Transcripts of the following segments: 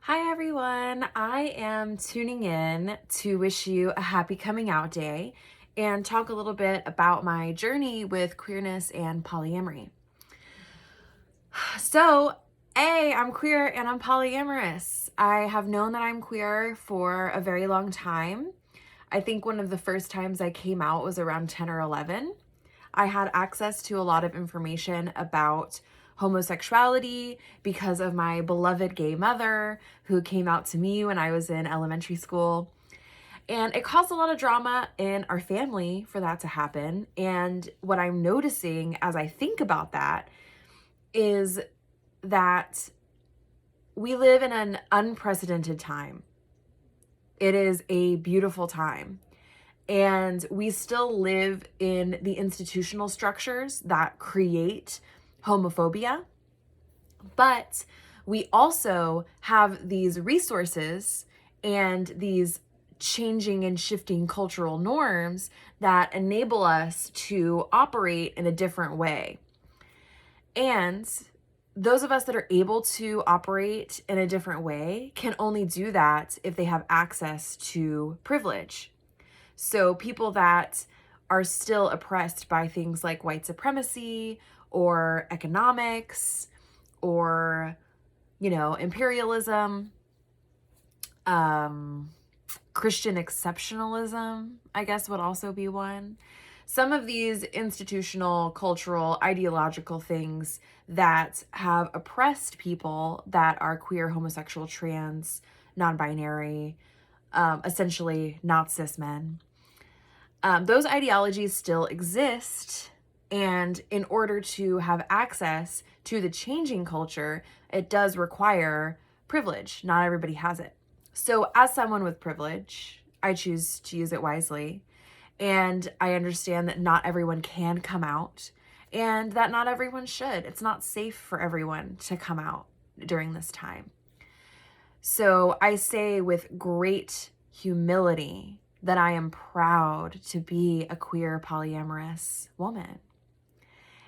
Hi everyone, I am tuning in to wish you a happy coming out day and talk a little bit about my journey with queerness and polyamory. So, I'm queer and I'm polyamorous. I have known that I'm queer for a very long time. I think one of the first times I came out was around 10 or 11. I had access to a lot of information about homosexuality because of my beloved gay mother who came out to me when I was in elementary school. And it caused a lot of drama in our family for that to happen. And what I'm noticing as I think about that is that we live in an unprecedented time. It is a beautiful time. And we still live in the institutional structures that create homophobia. But we also have these resources and these changing and shifting cultural norms that enable us to operate in a different way. And those of us that are able to operate in a different way can only do that if they have access to privilege. So people that are still oppressed by things like white supremacy or economics or, imperialism, Christian exceptionalism, I guess would also be one. Some of these institutional, cultural, ideological things that have oppressed people that are queer, homosexual, trans, non-binary, essentially not cis men. Those ideologies still exist, and in order to have access to the changing culture, it does require privilege. Not everybody has it. So as someone with privilege, I choose to use it wisely, and I understand that not everyone can come out, and that not everyone should. It's not safe for everyone to come out during this time. So I say with great humility that I am proud to be a queer polyamorous woman.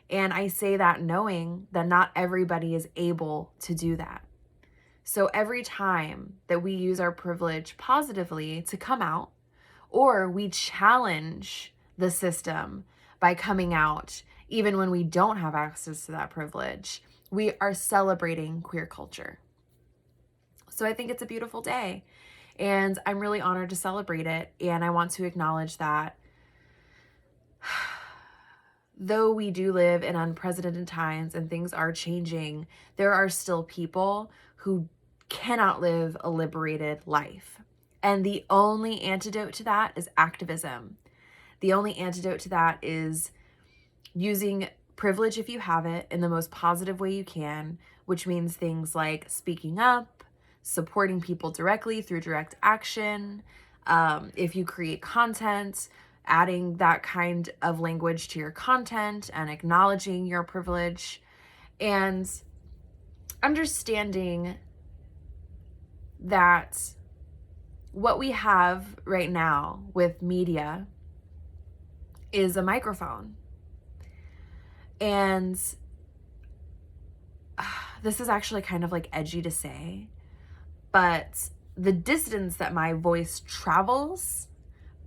And I say that knowing that not everybody is able to do that. So every time that we use our privilege positively to come out, or we challenge the system by coming out, even when we don't have access to that privilege, we are celebrating queer culture. So I think it's a beautiful day. And I'm really honored to celebrate it. And I want to acknowledge that though we do live in unprecedented times and things are changing, there are still people who cannot live a liberated life. And the only antidote to that is activism. The only antidote to that is using privilege, if you have it, in the most positive way you can, which means things like speaking up, supporting people directly through direct action. If you create content, adding that kind of language to your content and acknowledging your privilege and understanding that what we have right now with media is a microphone. And this is actually kind of like edgy to say, but the distance that my voice travels,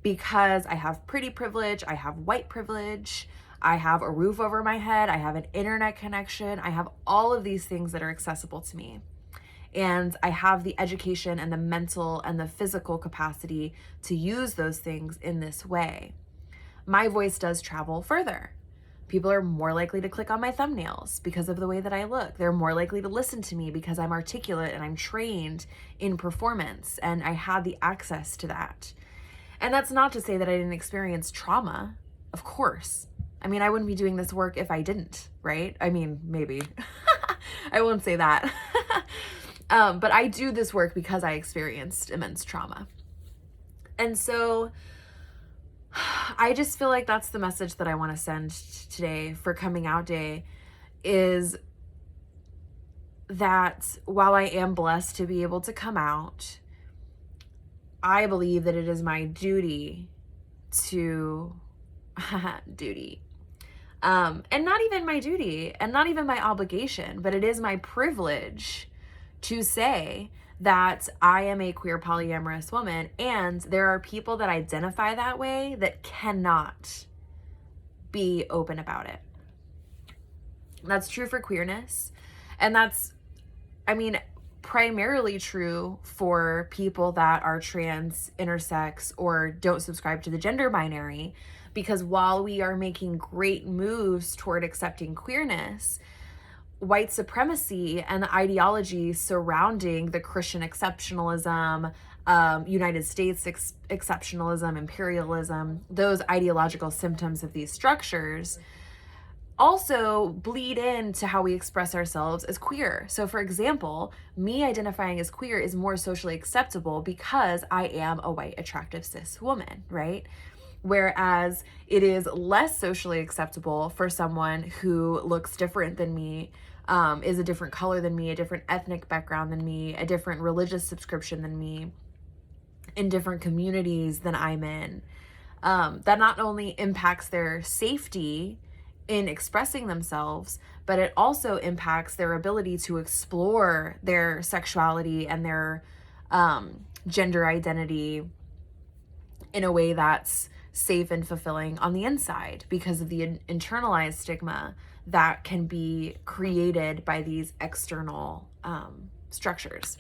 because I have pretty privilege, I have white privilege, I have a roof over my head, I have an internet connection, I have all of these things that are accessible to me. And I have the education and the mental and the physical capacity to use those things in this way. My voice does travel further. People are more likely to click on my thumbnails because of the way that I look. They're more likely to listen to me because I'm articulate and I'm trained in performance and I had the access to that. And that's not to say that I didn't experience trauma, of course. I mean, I wouldn't be doing this work if I didn't, right? I mean, maybe. I won't say that. But I do this work because I experienced immense trauma. And so I just feel like that's the message that I want to send today for Coming Out Day, is that while I am blessed to be able to come out, I believe that it is my duty to and not even my duty and not even my obligation, but it is my privilege to say that I am a queer polyamorous woman, and there are people that identify that way that cannot be open about it. That's true for queerness, and that's, I mean, primarily true for people that are trans, intersex, or don't subscribe to the gender binary, because while we are making great moves toward accepting queerness, white supremacy and the ideology surrounding the Christian exceptionalism, United States exceptionalism, imperialism, those ideological symptoms of these structures also bleed into how we express ourselves as queer. So for example, me identifying as queer is more socially acceptable because I am a white, attractive, cis woman, right? Whereas it is less socially acceptable for someone who looks different than me, is a different color than me, a different ethnic background than me, a different religious subscription than me, in different communities than I'm in. That not only impacts their safety in expressing themselves, but it also impacts their ability to explore their sexuality and their gender identity in a way that's safe and fulfilling on the inside, because of the internalized stigma that can be created by these external structures.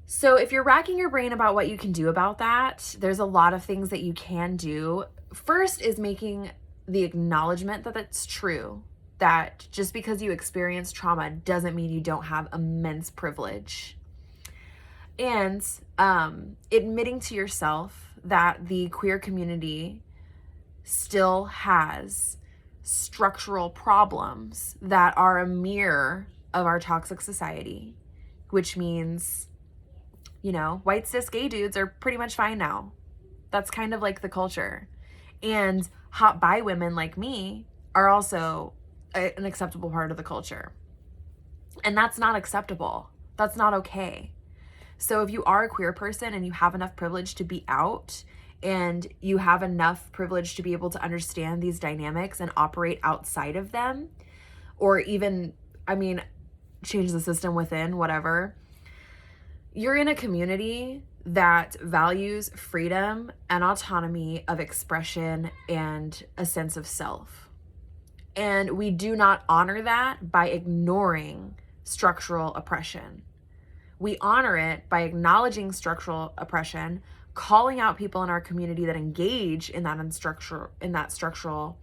So if you're racking your brain about what you can do about that, there's a lot of things that you can do. First is making the acknowledgement that it's true, that just because you experience trauma doesn't mean you don't have immense privilege. And admitting to yourself that the queer community still has structural problems that are a mirror of our toxic society, which means, you know, white cis gay dudes are pretty much fine now. That's kind of like the culture. And hot bi women like me are also an acceptable part of the culture. And that's not acceptable. That's not okay. So if you are a queer person and you have enough privilege to be out, and you have enough privilege to be able to understand these dynamics and operate outside of them, or even, I mean, change the system within, whatever, you're in a community that values freedom and autonomy of expression and a sense of self. And we do not honor that by ignoring structural oppression. We honor it by acknowledging structural oppression, calling out people in our community that engage in that structural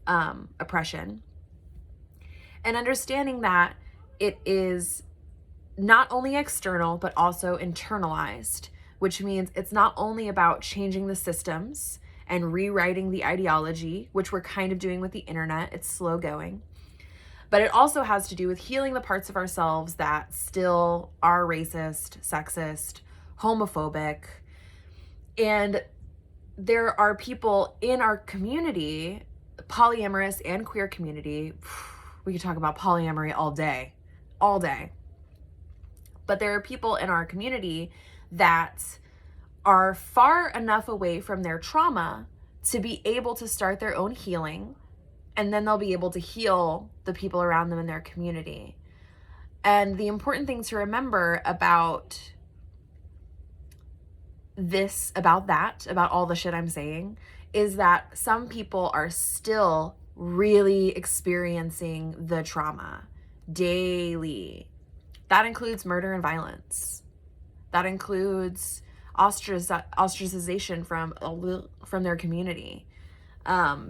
oppression, and understanding that it is not only external, but also internalized, which means it's not only about changing the systems and rewriting the ideology, which we're kind of doing with the internet. It's slow going. But it also has to do with healing the parts of ourselves that still are racist, sexist, homophobic. And there are people in our community, polyamorous and queer community. We could talk about polyamory all day. But there are people in our community that are far enough away from their trauma to be able to start their own healing, and then they'll be able to heal the people around them in their community. And the important thing to remember about this, about all the shit I'm saying, is that some people are still really experiencing the trauma daily. That includes murder and violence. That includes ostracization from their community.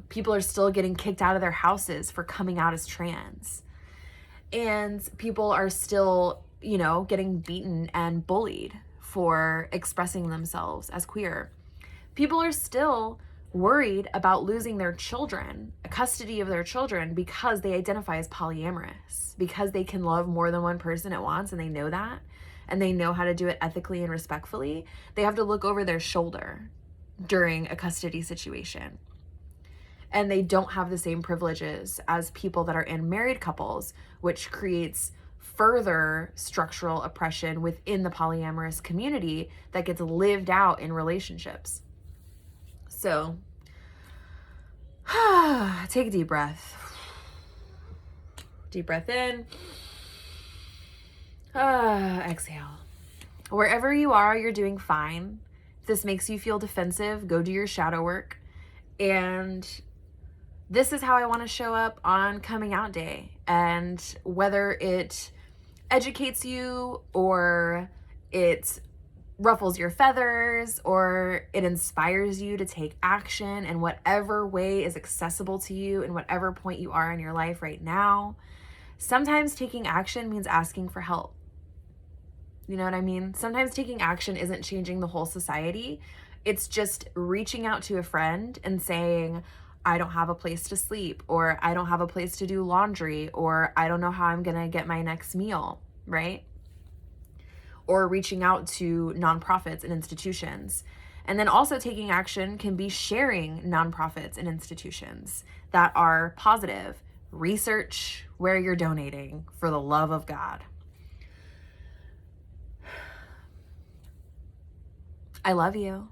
People are still getting kicked out of their houses for coming out as trans. And people are still, getting beaten and bullied for expressing themselves as queer. People are still worried about losing their children, custody of their children, because they identify as polyamorous, because they can love more than one person at once, and they know that, and they know how to do it ethically and respectfully. They have to look over their shoulder during a custody situation. And they don't have the same privileges as people that are in married couples, which creates further structural oppression within the polyamorous community that gets lived out in relationships. So, take a deep breath. Deep breath in. Exhale. Wherever you are, you're doing fine. If this makes you feel defensive, go do your shadow work. And this is how I want to show up on coming out day. And whether it educates you or it ruffles your feathers or it inspires you to take action in whatever way is accessible to you in whatever point you are in your life right now. Sometimes taking action means asking for help. You know what I mean? Sometimes taking action isn't changing the whole society. It's just reaching out to a friend and saying, I don't have a place to sleep, or I don't have a place to do laundry, or I don't know how I'm going to get my next meal, right? Or reaching out to nonprofits and institutions. And then also taking action can be sharing nonprofits and institutions that are positive. Research where you're donating, for the love of God. I love you.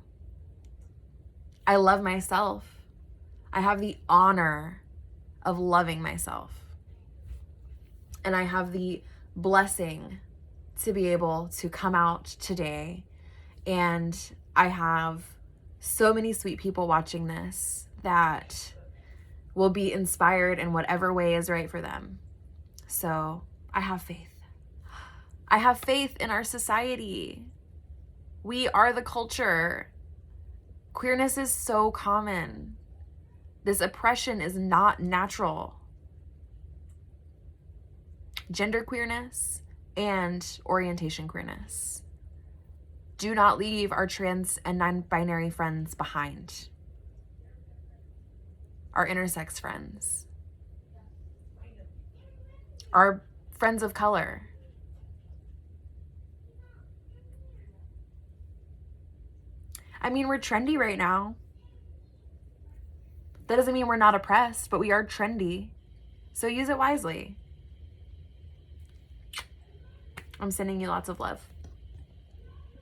I love myself. I have the honor of loving myself. And I have the blessing to be able to come out today. And I have so many sweet people watching this that will be inspired in whatever way is right for them. So I have faith. I have faith in our society. We are the culture. Queerness is so common. This oppression is not natural. Gender queerness and orientation queerness. Do not leave our trans and non-binary friends behind. Our intersex friends. Our friends of color. I mean, we're trendy right now. That doesn't mean we're not oppressed, but we are trendy. So use it wisely. I'm sending you lots of love.